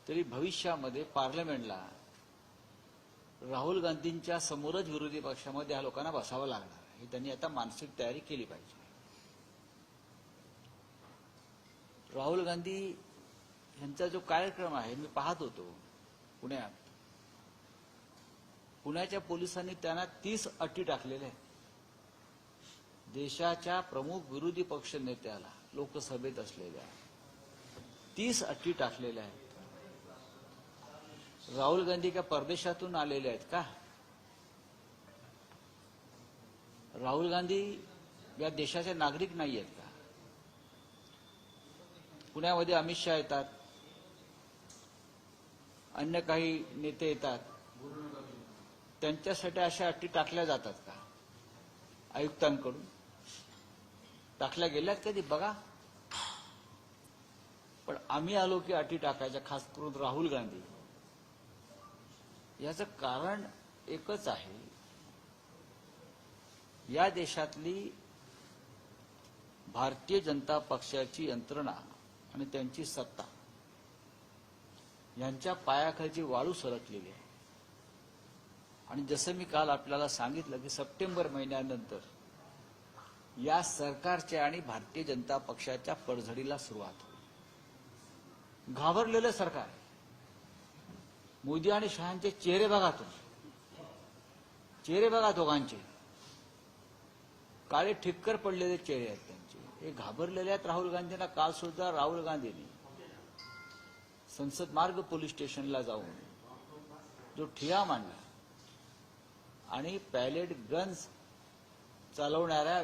तरी भविष्यामध्ये पार्लमेंटला राहुल गांधींच्या समोरच विरोधी पक्षामध्ये या लोकांना बसावं लागणार आहे। ही त्यांनी आता मानसिक तयारी केली पाहिजे। राहुल गांधी यांचा जो कार्यक्रम आहे मी पाहत होतो पुण्यात, पुण्याच्या पोलिसांनी त्यांना 30 अटी टाकलेल्या आहेत। देशाच्या प्रमुख विरोधी पक्ष नेत्याला लोकसभेत असलेल्या 30 अटी टाकलेल्या आहेत। राहुल गांधी का परदेशातून आलेले आहेत का? राहुल गांधी या देशाचे नागरिक नाही आहेत का? पुण्यामध्ये अमित शहा येतात, अन्य काही नेते येतात, त्यांच्यासाठी अशा अटी टाकल्या जातात का? आयुक्तांकडून टाकल्या गेल्यात कधी बघा। पण आम्ही आलो की अटी टाकायच्या, खास करून राहुल गांधी। याचं कारण एकच आहे, या देशातली भारतीय जनता पक्षाची यंत्रणा आणि त्यांची सत्ता यांच्या पायाखालची वाळू सरकलेली आहे। आणि जसं मी काल आपल्याला सांगितलं की सप्टेंबर महिन्यानंतर या सरकारच्या आणि भारतीय जनता पक्षाच्या पडझडीला सुरुवात होईल। घाबरलेलं सरकार आहे। मोदी आणि शहांचे चेहरे बघा तुम्ही, चेहरे बघा दोघांचे, काळे ठिक्कर पडलेले चेहरे आहेत त्यांचे। हे घाबरलेले आहेत राहुल गांधींना। काल सुद्धा राहुल गांधींनी संसद मार्ग पोलीस स्टेशनला जाऊन जो ठिय्या मांडला आणि पॅलेट गन्स चालवणाऱ्या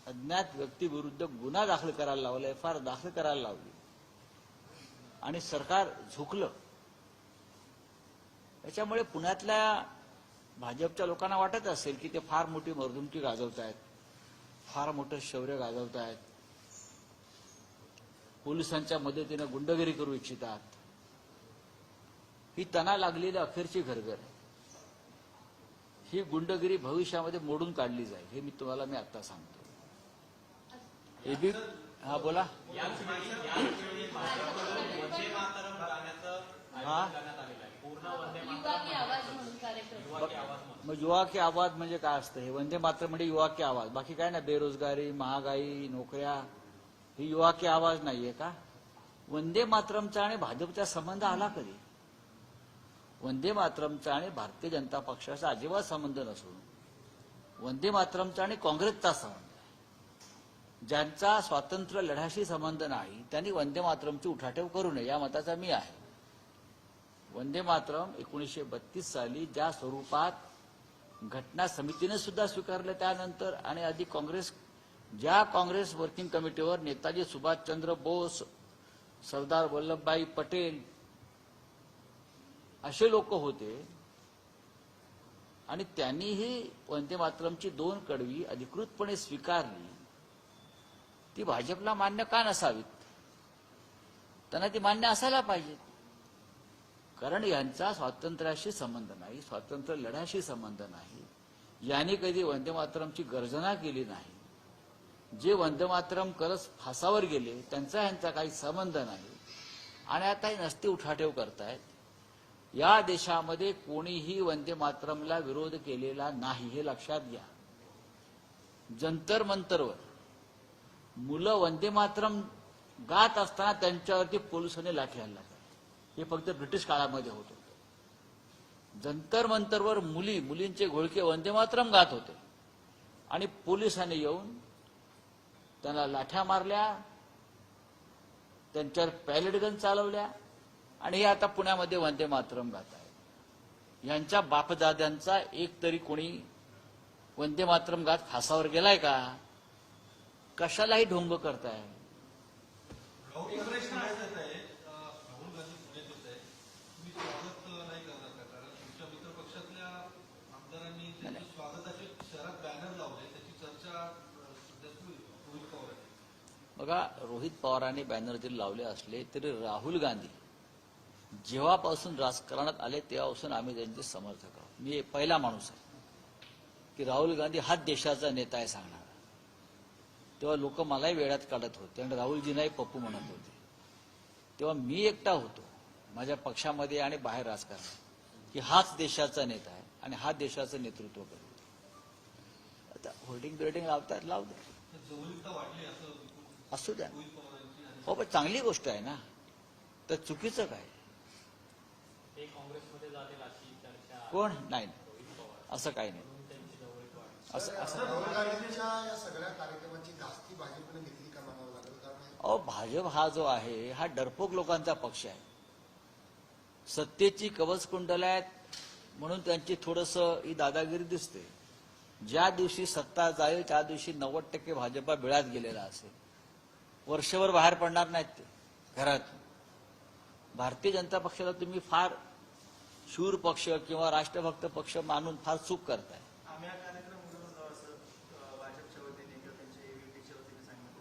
अज्ञात व्यक्तीविरुद्ध गुन्हा दाखल करायला लावला, FIR दाखल करायला लावली आणि सरकार झुकलं। त्याच्यामुळे पुण्यातल्या भाजपच्या लोकांना वाटत असेल की ते फार मोठी मर्दुमकी गाजवतायत, फार मोठं शौर्य गाजवतायत, पोलिसांच्या मदतीने गुंडगिरी करू इच्छितात। ही त्यांना लागलेली अखेरची घरघर आहे। ही गुंडगिरी भविष्यामध्ये मोडून काढली जाईल, हे मी तुम्हाला आता सांगतो। हा बोला। हा मग युवा की आवाज म्हणजे काय असतं? हे वंदे मातरम म्हणजे युवा की आवाज, बाकी काय ना? बेरोजगारी, महागाई, नोकऱ्या, ही युवा की आवाज नाहीये का? वंदे मातरमचा आणि भाजपचा संबंध आला कधी? वंदे मातरमचा आणि भारतीय जनता पक्षाचा अजिबात संबंध नसून वंदे मातरमचा आणि काँग्रेसचा संबंध आहे। ज्यांचा स्वातंत्र्य लढ्याशी संबंध नाही त्यांनी वंदे मातरमची उठाठेव करू नये, या मताचा मी आहे। वंदे मातरम 1932 साली ज्या स्वरूपात घटना समितीने सुद्धा स्वीकारलं, त्यानंतर आणि आधी काँग्रेस वर्किंग कमिटीवर नेताजी सुभाषचंद्र बोस, सरदार वल्लभभाई पटेल असे लोक होते आणि त्यांनीही वंदे मातरमची 2 कडवी अधिकृतपणे स्वीकारली। ती भाजपला मान्य का नसावीत? त्यांना ती मान्य असायला पाहिजे, कारण यांचा स्वातंत्र्याशी संबंध नाही, स्वातंत्र्य लढ्याशी संबंध नाही। यांनी कधी वंदे मातरमची गर्जना केली नाही। जे वंदे मातरम करत फासावर गेले त्यांचा यांचा काही संबंध नाही आणि आता हे नसते उठाठेव करतायत। या देशामध्ये कोणीही वंदे मातरमला विरोध केलेला नाही, हे लक्षात घ्या। जंतर मंतरवर मुलं वंदे मातरम गात असताना त्यांच्यावरती पोलिसांनी लाठी हल्ला केला, हे फक्त ब्रिटिश काळामध्ये होत होतं। जंतर मंतरवर मुलींचे घोळके वंदे मातरम गात होते आणि पोलिसांनी येऊन त्यांना लाठ्या मारल्या, त्यांच्यावर पॅलेट गन चालवल्या आणि हे आता पुण्यामध्ये वंदे मातरम गात आहे। यांच्या बापदाद्यांचा एक तरी कोणी वंदे मातरम गात फासावर गेलाय का? कशालाही ढोंग करताय? बघा, रोहित पवारांनी बॅनर जरी लावले असले तरी राहुल गांधी जेव्हापासून राजकारणात आले तेव्हापासून आम्ही त्यांचे समर्थक आहोत। मी पहिला माणूस आहे की राहुल गांधी हाच देशाचा नेता आहे सांगणार। तेव्हा लोक मलाही वेळात काढत होते आणि राहुलजींनाही पप्पू म्हणत होते, तेव्हा मी एकटा होतो। माझ्या पक्षामध्ये आणि बाहेर राजकारणात की हाच देशाचा नेता आहे आणि हा देशाचं नेतृत्व करेल. आता होल्डिंग बिल्डिंग लावतात लावू द्या, असू द्या. हो पण चांगली गोष्ट आहे ना, तर चुकीचं काय? कोण नाही, असं काही नाही. अहो भाजप हा जो आहे हा डरपोक लोकांचा पक्ष आहे. सत्तेची कवचकुंडल आहेत म्हणून त्यांची थोडंसं ही दादागिरी दिसते. ज्या दिवशी सत्ता जाईल त्या दिवशी 90% भाजपा बिळात गेलेला असेल. वर्षभर बाहेर पडणार नाहीत ते घरात. भारतीय जनता पक्षाला तुम्ही फार शूर पक्ष किंवा राष्ट्रभक्त पक्ष मानून फार चूक करताय.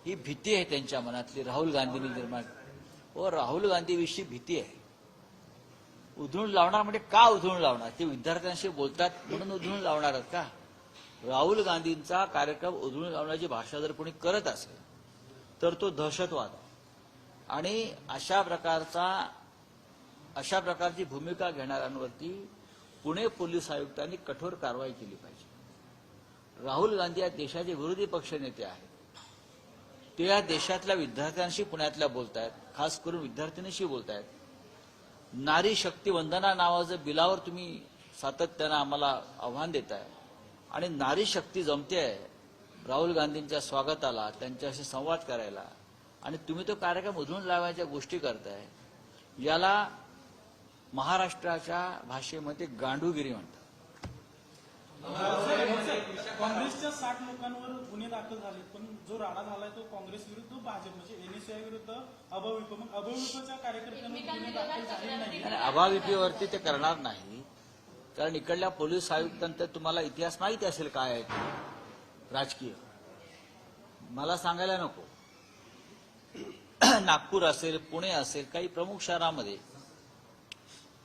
ही भीती आहे त्यांच्या मनातली, राहुल गांधींनी निर्माण. हो, राहुल गांधीविषयी भीती आहे. उधळून लावणार म्हणजे का उधळून लावणार? ते विद्यार्थ्यांशी बोलतात म्हणून उधळून लावणार आहेत का? राहुल गांधींचा कार्यक्रम उधळून लावण्याची भाषा जर कोणी करत असेल तर तो दहशतवाद आहे. आणि अशा प्रकारची भूमिका घेणाऱ्यांवरती पुणे पोलीस आयुक्तांनी कठोर कारवाई केली पाहिजे. राहुल गांधी या देशाचे विरोधी पक्षनेते आहेत. ते या देशातल्या विद्यार्थ्यांशी पुण्यातल्या बोलतायत, खास करून विद्यार्थिनीशी बोलतायत. नारी शक्ती वंदना नावाचं बिलावर तुम्ही सातत्यानं आम्हाला आव्हान देताय आणि नारी शक्ती जमते आहे राहुल गांधींच्या स्वागताला, त्यांच्याशी संवाद करायला, आणि तुम्ही तो कार्यक्रम उधळून लावायच्या गोष्टी करताय. याला महाराष्ट्राच्या भाषेमध्ये गांडूगिरी म्हणतात. काँग्रेसच्या 60 लोकांवर गुन्हे दाखल झाले, पण जो राडा झालाय तो काँग्रेस विरुद्ध भाजप म्हणजे एनएसयूआय विरुद्ध अभाविप. मग अभाविपच्या कार्यकर्त्यांवर गुन्हे दाखल झाले नाही. अभाविपीवरती ते करणार नाही, कारण इकडल्या पोलीस आयुक्तांचा तुम्हाला इतिहास माहिती असेल काय आहे ते राजकीय. मला सांगायला नको. नागपूर असेल, पुणे असेल, काही प्रमुख शहरामध्ये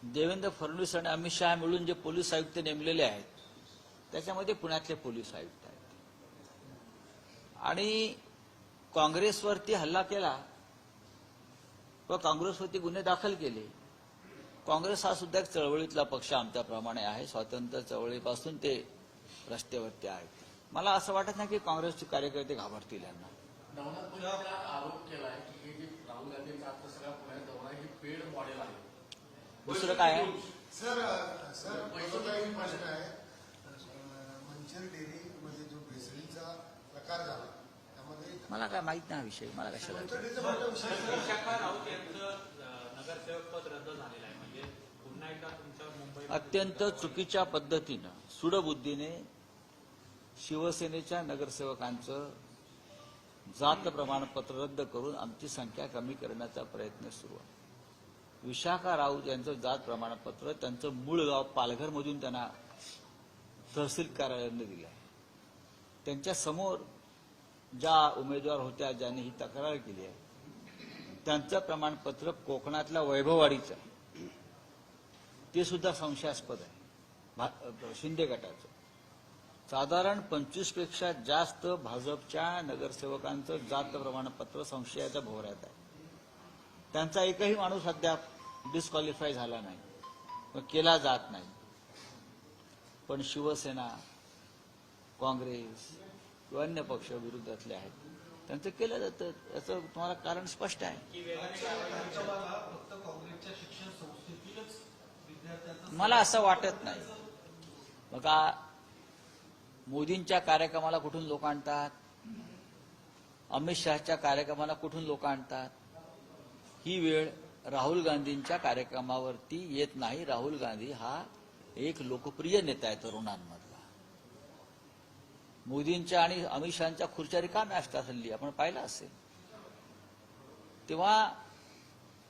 देवेंद्र फडणवीस आणि अमित शहा मिळून जे पोलीस आयुक्त नेमलेले आहेत त्याच्यामध्ये पुण्यातले पोलीस आयुक्त आहेत. आणि काँग्रेसवरती हल्ला केला व काँग्रेसवरती गुन्हे दाखल केले. काँग्रेस हा सुद्धा एक चळवळीतला पक्ष आमच्याप्रमाणे आहे. स्वातंत्र्य चळवळीपासून ते रस्त्यावरती आहेत. मला असं वाटत नाही की काँग्रेसचे कार्यकर्ते घाबरतील यांना. आरोप केलाय की हे जे राहुल गांधींचा आता सगळ्या पुण्यात दौरा हे पेड मॉडेल आहे. दुसरं काय आहे? सर प्रश्न आहे. मंचर डेअरीमध्ये जो भेसळीचा प्रकार झाला त्यामध्ये मला काय माहित नाही हा विषय. मला कशाला नगरसेवक पद रद्द झालेलं आहे, म्हणजे पुन्हा एकदा तुमच्या मुंबई अत्यंत चुकीच्या पद्धतीनं सूडबुद्धीने शिवसेनेच्या नगरसेवकांचं जात प्रमाणपत्र रद्द करून आमची संख्या कमी करण्याचा प्रयत्न सुरू आहे. विशाखा राऊत यांचं जात प्रमाणपत्र त्यांचं मूळ गाव पालघरमधून त्यांना तहसील कार्यालयाने दिलं आहे. त्यांच्या समोर ज्या उमेदवार होत्या ज्यांनी ही तक्रार केली आहे त्यांचं प्रमाणपत्र कोकणातल्या वैभववाडीचं ते सुद्धा संशयास्पद आहे. शिंदे गटाचं साधारण 25 पेक्षा जास्त भाजपच्या नगरसेवकांचं जात प्रमाणपत्र संशयाच्या भोवऱ्यात आहे. त्यांचा एकही माणूस अद्याप डिस्क्वालिफाय झाला नाही, मग केला जात नाही. पण शिवसेना, काँग्रेस किंवा अन्य पक्ष विरोधातले आहेत त्यांचं केलं जातं. याचं तुम्हाला कारण स्पष्ट आहे. मला असं वाटत नाही. बघा, मोदींच्या कार्यक्रमाला कुठून लोक आणतात, अमित शहाच्या कार्यक्रमाला कुठून लोक आणतात. ही वेळ राहुल गांधींच्या कार्यक्रमावरती येत नाही. राहुल गांधी हा एक लोकप्रिय नेता आहे तरुणांमधला. मोदींच्या आणि अमित शहाच्या खुर्च्या रिकाम्या असतात हल्ली, आपण पाहिलं असेल. तेव्हा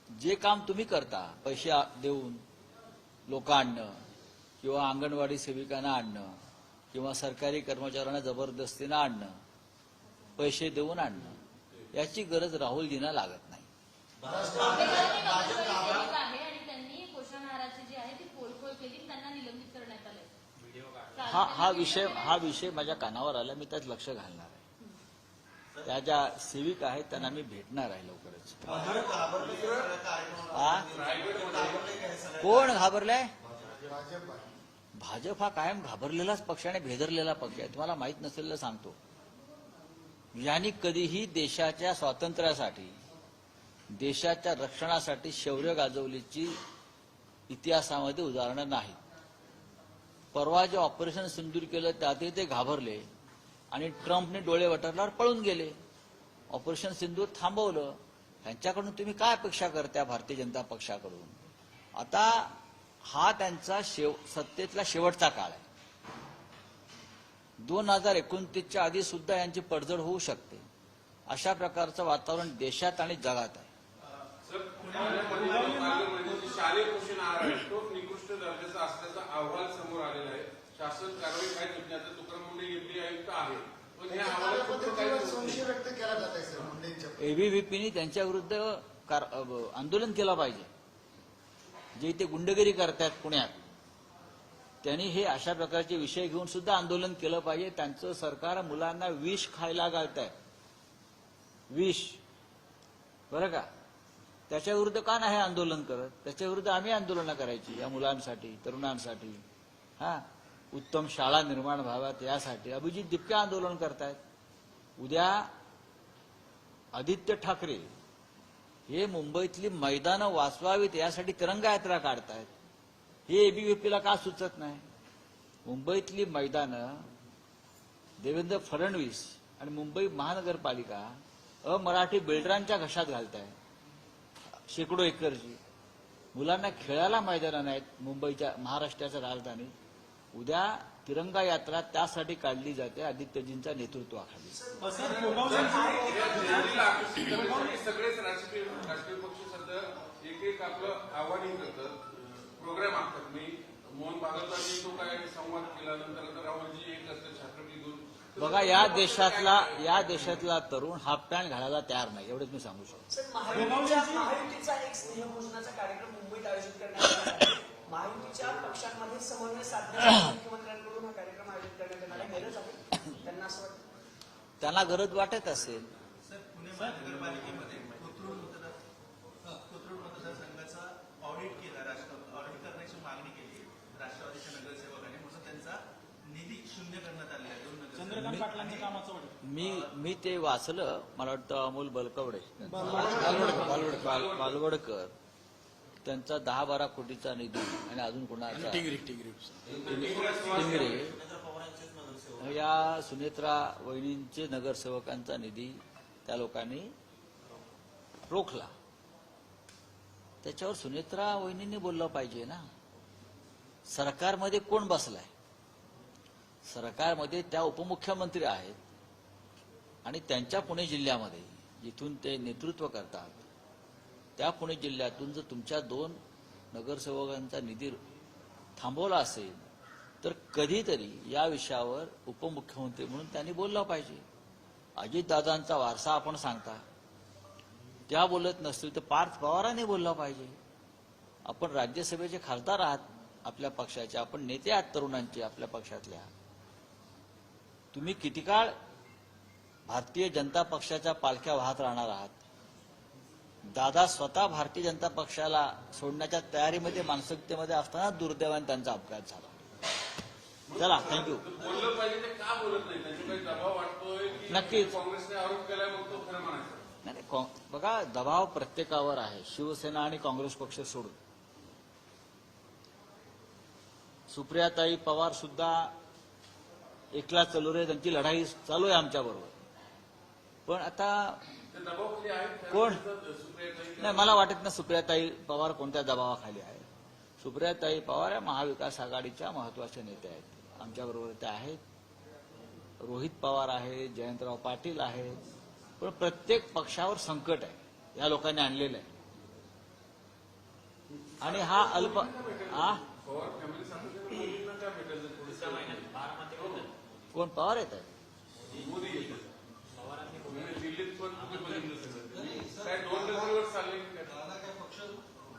जे काम तुम्ही करता, पैसे देऊन लोक आणणं किंवा अंगणवाडी सेविकांना आणणं किंवा सरकारी कर्मचाऱ्यांना जबरदस्तीनं आणणं, पैसे देऊन आणणं, याची गरज राहुलजींना लागत नाही. हा विषय माझ्या कानावर आला. मी त्यात लक्ष घालणार आहे. त्या ज्या सेविका आहेत त्यांना मी भेटणार आहे लवकरच. कोण घाबरलाय? भाजप आहे. भाजप हा कायम घाबरलेलाच पक्ष आणि भेदरलेला पक्ष आहे. तुम्हाला माहित नसेल तर सांगतो. यांनी कधीही देशाच्या स्वातंत्र्यासाठी, देशाच्या रक्षणासाठी शौर्य गाजवल्याची इतिहासामध्ये उदाहरणं नाहीत. परवा जे ऑपरेशन सिंदूर केलं त्यातही ते घाबरले आणि ट्रम्पने डोळे वटरल्यावर पळून गेले. ऑपरेशन सिंदूर थांबवलं. त्यांच्याकडून तुम्ही काय अपेक्षा करता भारतीय जनता पक्षाकडून? आता हा त्यांचा सत्तेतला शेवटचा काळ आहे. 2029च्या आधी सुद्धा यांची पडझड होऊ शकते. अशा प्रकारचं वातावरण देशात आणि जगात आहे. शालेय पोषण आहार आहे तो निकृष्ट दर्जाचा असल्याचा अहवाल समोर आलेला आहे. शासन कारवाई काय करते? आता तुकाराम मुंडे एमडी आयुक्त आहे, पण ह्या त्या अहवालात कुठं काय पद्धतीवर संशय व्यक्त केला जात आहे सर मुंडेंच्या. एबीव्हीपीने त्यांच्या विरुद्ध आंदोलन केलं पाहिजे. जे इथे गुंडगिरी करतात पुण्यात, त्यांनी हे अशा प्रकारचे विषय घेऊन सुद्धा आंदोलन केलं पाहिजे. त्यांचं सरकार मुलांना विष खायला घालत आहे. विष, बरं का? त्याच्या विरुद्ध का नाही आंदोलन करत? त्याच्या विरुद्ध आम्ही आंदोलनं करायची या मुलांसाठी, तरुणांसाठी. हा, उत्तम शाळा निर्माण व्हाव्यात यासाठी अभिजित दिपके आंदोलन करतायत. उद्या आदित्य ठाकरे हे मुंबईतली मैदानं वाचवावीत यासाठी तिरंगा यात्रा काढतायत. हे एबीव्हीपीला का सुचत नाही? मुंबईतली मैदानं देवेंद्र फडणवीस आणि मुंबई महानगरपालिका अमराठी बिल्डरांच्या घशात घालताय. शेकडो एकरची मुलांना खेळायला मैदानं नाहीत मुंबईच्या, महाराष्ट्राच्या राजधानी. उद्या तिरंगा यात्रा त्यासाठी काढली जाते आदित्यजींच्या नेतृत्वाखाली. सगळेच राजकीय पक्ष सध्या एक आपलं आव्हान करतात, प्रोग्राम आखतात. मी मोहन भागवतांनी तो काय संवाद केला, नंतर राहुलजी एक असतं छात्रपती घेऊन. बघा, या देशातला तरुण हाफ पॅन्ट घालायला तयार नाही, एवढंच मी सांगू शकतो. महायुतीचा एक स्नेहभोजनाचा कार्यक्रम मुंबईत आयोजित करण्यात आला आहे. महायुतीच्या पक्षांमध्ये समन्वय साधण्यासाठी मुख्यमंत्र्यांकडून हा कार्यक्रम आयोजित करण्यात येणार आहे. गरज आहे त्यांना असं वाटतं? त्यांना गरज वाटत असेल. सर, पुणे महानगरपालिकेमध्ये कोथरूड मतदारसंघाचा ऑडिट केला, ऑडिट करण्याची मागणी केली राष्ट्रवादीच्या नगरसेवकांनी, म्हणून त्यांचा निधी शून्य करण्यात आलेला आहे. 2 नगरसेवक. चंद्रकांत पाटलांच्या कामाचं वाटतं. मी ते वाचलं. मला वाटतं अमोल बलकवडे, बालवडकर, त्यांचा 10-12 कोटीचा निधी आणि अजून कोणाचा टिंगरे या सुनेत्रा वहिनींचे नगरसेवकांचा निधी त्या लोकांनी रोखला. त्याच्यावर सुनेत्रा वहिनींनी बोललं पाहिजे ना. सरकारमध्ये कोण बसलाय? सरकारमध्ये त्या उपमुख्यमंत्री आहेत आणि त्यांच्या पुणे जिल्ह्यामध्ये जिथून ते नेतृत्व करतात त्या पुणे जिल्ह्यातून जर तुमच्या 2 नगरसेवकांचा निधी थांबवला असेल तर कधीतरी या विषयावर उपमुख्यमंत्री म्हणून त्यांनी बोललं पाहिजे. अजितदादांचा वारसा आपण सांगता, त्या बोलत नसतील तर पार्थ पवारांनी बोललं पाहिजे. आपण राज्यसभेचे खासदार आहात आपल्या पक्षाचे, आपण नेते आहात तरुणांचे आपल्या पक्षातल्या. तुम्ही किती काळ भारतीय जनता पक्षाच्या पालख्या वाहत राहणार आहात? दादा स्वतः भारतीय जनता पक्षाला सोडण्याच्या तयारीमध्ये, मानसिकतेमध्ये असताना दुर्दैवाने त्यांचा अपघात झाला. चला, थँक्यू. बोललं पाहिजे ते का बोलत नाही? त्यांचा काही दबाव वाटतोय की नक्कीच. काँग्रेसने आरोप केलाय मग तो खरं म्हणायचं? नाही, बघा, दबाव प्रत्येकावर आहे, शिवसेना आणि काँग्रेस पक्ष सोडून. सुप्रियाताई पवार सुद्धा एकला चालू रे, त्यांची लढाई चालू आहे आमच्या बरोबर. पण आता दबाव आहेत कोण? सुप्रियाताई? नाही, मला वाटत नाही सुप्रियाताई पवार कोणत्या दबावाखाली आहे. सुप्रियाताई पवार या महाविकास आघाडीच्या महत्वाच्या नेत्या आहेत. आमच्या बरोबर त्या आहेत. रोहित पवार आहे, जयंतराव पाटील आहेत. पण प्रत्येक पक्षावर संकट आहे, या लोकांनी आणलेलं आहे. आणि हा अल्प कोण पवार येत आहे? दिल्लीत पण तुम्ही बघितलं सगळं काय 2 नगरवर चालले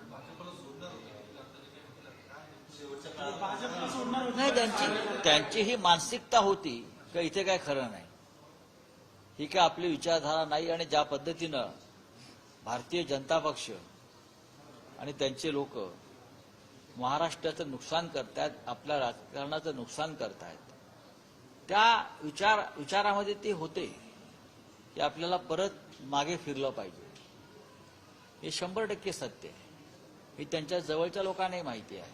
भाजपला सोडणार होते. नाही, त्यांची ही मानसिकता होती का इथे काय खरं नाही. ही काय आपली विचारधारा नाही. आणि ज्या पद्धतीनं भारतीय जनता पक्ष आणि त्यांचे लोक महाराष्ट्राचं नुकसान करतायत, आपल्या राजकारणाचं नुकसान करतायत, त्या विचारामध्ये ते होते की आपल्याला परत मागे फिरलं पाहिजे. हे 100% सत्य आहे. हे त्यांच्या जवळच्या लोकांनाही माहिती आहे.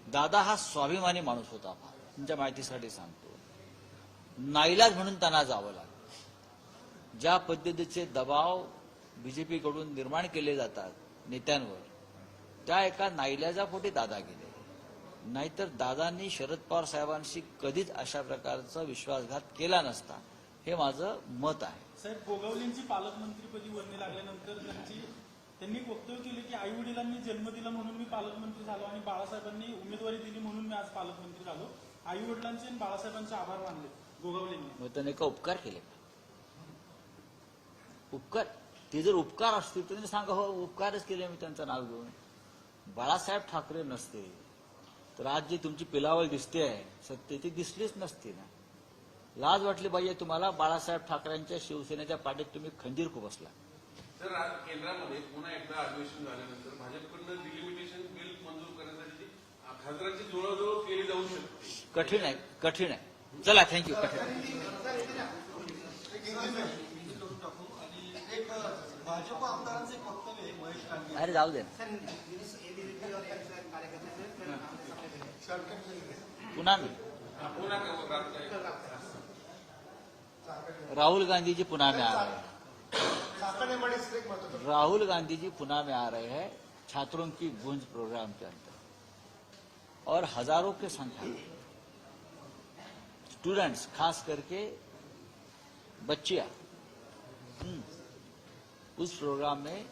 दादा हा स्वाभिमानी माणूस होता. तुमच्या माहितीसाठी सांगतो. नाईलाज म्हणून त्यांना जावं लागलं. ज्या पद्धतीचे दबाव बीजेपीकडून निर्माण केले जातात नेत्यांवर, त्या एका नाईलाजापोटी दादा गेले. नाहीतर दादांनी शरद पवार साहेबांशी कधीच अशा प्रकारचा विश्वासघात केला नसता, हे माझं मत आहे. साहेब, गोगावलेंची पालकमंत्रीपदी वर्णी लागल्यानंतर त्यांनी एक वक्तव्य केले की आई वडिलांनी जन्म दिला म्हणून मी पालकमंत्री झालो आणि बाळासाहेबांनी उमेदवारी दिली म्हणून मी आज पालकमंत्री झालो. आई वडिलांचे आणि बाळासाहेबांचे आभार मानले गोगावलेंनी. मग त्याने का उपकार केले का? उपकार, ते जर उपकार असतील तर सांगा हो उपकारच केले मी त्यांचं नाव घेऊन. बाळासाहेब ठाकरे नसते तर आज जी तुमची पिलावळ दिसते आहे सत्य, ती दिसलीच नसती ना. लाज वाटली पाहिजे तुम्हाला. बाळासाहेब ठाकरेंच्या शिवसेनेच्या पाठीत तुम्ही खंजीर खुपसला. तर केंद्रामध्ये पुन्हा एकदा अधिवेशन झाल्यानंतर भाजपकडनं डिलिमिटेशन बिल मंजूर करण्यासाठी खासदारांची जुळवाजुळव केली जाऊ शकते. कठीण आहे, कठीण आहे. चला, थँक्यू. कठीण आहे. एक भाजप आमदारांचे वक्तव्य महेश कांगे. अरे जाऊ दे ना. पुन्हा मी पुन्हा काय राहुल गांधी जी पुन्हा में आ रहे हैं. सातने बड़ी इसलिए एक मत होता राहुल गांधी जी पुन्हा में आ रहे हैं छात्रों की गूंज प्रोग्राम के अंदर, और हजारों के संख्या में स्टूडेंट्स, खास करके बच्चियां, उस प्रोग्राम में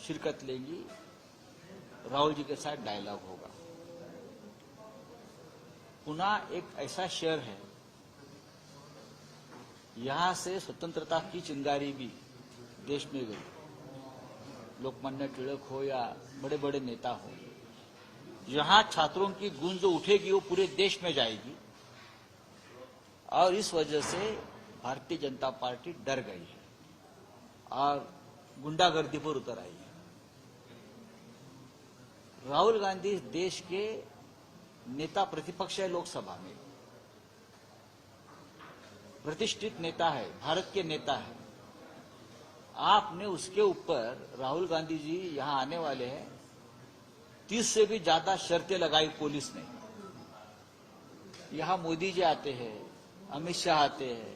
शिरकत लेंगी. राहुल जी के साथ डायलॉग होगा. पुन्हा एक ऐसा शहर है, यहां से स्वतंत्रता की चिंगारी भी देश में गई. लोकमान्य तिलक हो या बड़े बड़े नेता हो, यहां छात्रों की गूंज जो उठेगी वो पूरे देश में जाएगी. और इस वजह से भारतीय जनता पार्टी डर गई है और गुंडागर्दी पर उतर आई है. राहुल गांधी देश के नेता प्रतिपक्ष है, लोकसभा में प्रतिष्ठित नेता है, भारत के नेता है. आपने उसके ऊपर, राहुल गांधी जी यहां आने वाले हैं, 30 से भी ज्यादा शर्तें लगाई पुलिस ने. यहां मोदी जी आते हैं, अमित शाह आते हैं,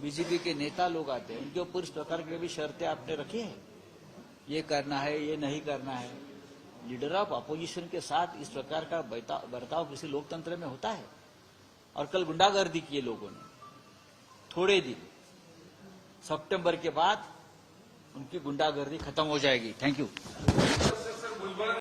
बीजेपी के नेता लोग आते हैं, उनके ऊपर इस प्रकार की भी शर्तें आपने रखी है. ये करना है, ये नहीं करना है. लीडर ऑफ अपोजिशन के साथ इस प्रकार का बर्ताव किसी लोकतंत्र में होता है? और कल गुंडागर्दी की लोगों ने. थोड़े दिन, सितंबर के बाद उनकी गुंडागर्दी खत्म हो जाएगी. Thank you.